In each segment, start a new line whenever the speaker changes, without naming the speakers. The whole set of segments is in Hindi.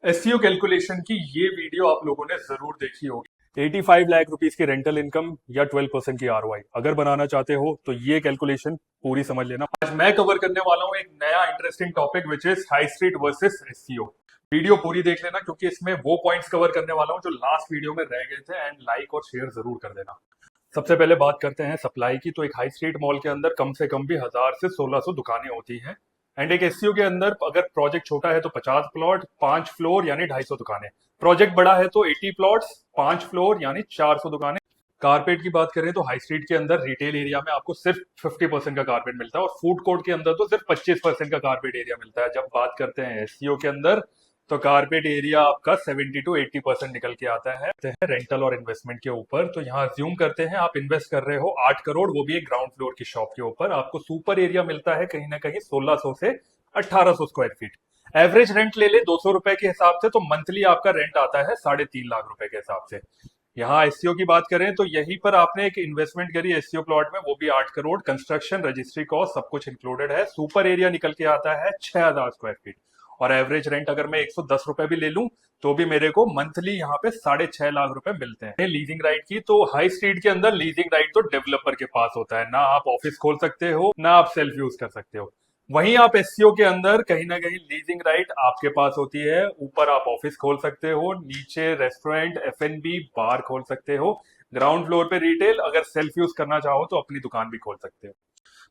एसईओ कैलकुलेशन की ये वीडियो आप लोगों ने जरूर देखी होगी। 85 लाख रुपीस की रेंटल इनकम या 12% की आरओआई अगर बनाना चाहते हो तो ये कैलकुलेशन पूरी समझ लेना। आज मैं कवर करने वाला हूँ एक नया interesting topic which is high street versus SEO. Video पूरी देख लेना क्योंकि इसमें वो पॉइंट्स कवर करने वाला हूँ जो लास्ट वीडियो में रह गए थे, एंड लाइक और शेयर जरूर कर देना। सबसे पहले बात करते हैं सप्लाई की। तो एक हाई स्ट्रीट मॉल के अंदर कम से कम भी 1000 से 1600 दुकानें होती हैं, एंड एक एससीओ के अंदर अगर प्रोजेक्ट छोटा है तो 50 प्लॉट 5 फ्लोर यानी 250 दुकानें। प्रोजेक्ट बड़ा है तो 80 प्लॉट्स 5 फ्लोर यानी 400 दुकानें। कारपेट की बात करें तो हाई स्ट्रीट के अंदर रिटेल एरिया में आपको सिर्फ 50% का कारपेट मिलता है, और फूड कोर्ट के अंदर तो सिर्फ 25% का कारपेट एरिया मिलता है। जब बात करते हैं एससीओ के अंदर तो कारपेट एरिया आपका 70 to 80% निकल के आता है रेंटल और इन्वेस्टमेंट के ऊपर। तो यहाँ अज्यूम करते हैं आप इन्वेस्ट कर रहे हो 8 करोड़, वो भी एक ग्राउंड फ्लोर की शॉप के ऊपर। आपको सुपर एरिया मिलता है कहीं ना कहीं 1600 से 1800 स्क्वायर फीट। एवरेज रेंट ले ले 200 रुपए के हिसाब से तो मंथली आपका रेंट आता है 3.5 लाख रुपए के हिसाब से। यहाँ एससीओ की बात करें तो यहीं पर आपने एक इन्वेस्टमेंट करी एससीओ प्लॉट में, वो भी 8 करोड़। कंस्ट्रक्शन रजिस्ट्री कॉस्ट सब कुछ इंक्लूडेड है। सुपर एरिया निकल के आता है 6000 स्क्वायर फीट, और एवरेज रेंट अगर मैं 110 रुपए भी ले लूं तो भी मेरे को मंथली यहाँ पे 6.5 लाख रुपए मिलते हैं। लीजिंग राइट की, तो हाई स्ट्रीट के अंदर लीजिंग राइट तो डेवलपर के पास होता है, ना आप ऑफिस खोल सकते हो ना आप सेल्फ यूज कर सकते हो। वहीं आप एससीओ के अंदर कहीं ना कहीं लीजिंग राइट आपके पास होती है। ऊपर आप ऑफिस खोल सकते हो, नीचे रेस्टोरेंट एफएनबी बार खोल सकते हो, ग्राउंड फ्लोर पे रिटेल, अगर सेल्फ यूज करना चाहो तो अपनी दुकान भी खोल सकते हो।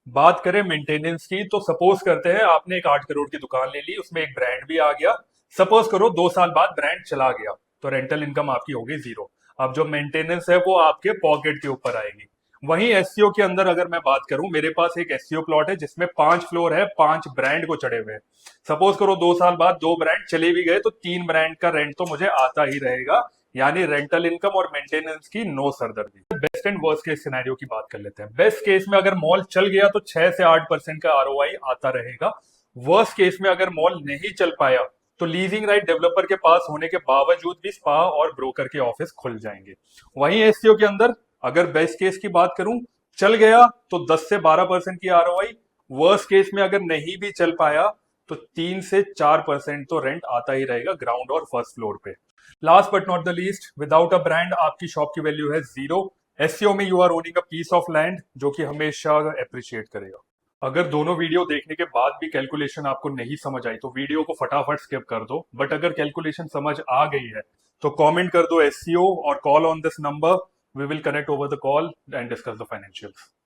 बात करें मेंटेनेंस की, तो सपोज करते हैं आपने एक 8 करोड़ की दुकान ले ली, उसमें एक ब्रांड भी आ गया। सपोज करो 2 साल बाद ब्रांड चला गया तो रेंटल इनकम आपकी होगी जीरो। अब जो मेंटेनेंस है वो आपके पॉकेट के ऊपर आएगी। वहीं एससीओ के अंदर अगर मैं बात करूं, मेरे पास एक एससीओ प्लॉट है जिसमें 5 फ्लोर है, 5 ब्रांड को चढ़े हुए हैं। सपोज करो 2 साल बाद 2 ब्रांड चले भी गए तो 3 ब्रांड का रेंट तो मुझे आता ही रहेगा, यानी रेंटल इनकम और मेंटेनेंस की नो सरदर्दी। Best and worst case scenario की बात कर लेते हैं। बेस्ट केस में अगर मॉल चल गया तो 6 से 8% का आरओआई आता रहेगा। वर्स्ट केस में अगर मॉल नहीं चल पाया तो लीजिंग राइट डेवलपर के पास होने के बावजूद भी स्पा और ब्रोकर के ऑफिस खुल जाएंगे। वहीं एससीओ के अंदर अगर बेस्ट केस की बात करूं, चल गया तो 10 से 12% की आरओआई। वर्स्ट केस में अगर नहीं भी चल पाया तो 3 से 4% तो रेंट आता ही रहेगा ग्राउंड और फर्स्ट फ्लोर पे। Last but not the least, without a brand आपकी शॉप की वैल्यू है जीरो। एससीओ में you are owning a piece of land जो कि हमेशा अप्रिशिएट करेगा। अगर दोनों वीडियो देखने के बाद भी कैलकुलेशन आपको नहीं समझ आई तो वीडियो को फटाफट स्किप कर दो, बट अगर कैलकुलेशन समझ आ गई है तो कमेंट कर दो एससीओ और call on this number. We will connect over the call and discuss the financials.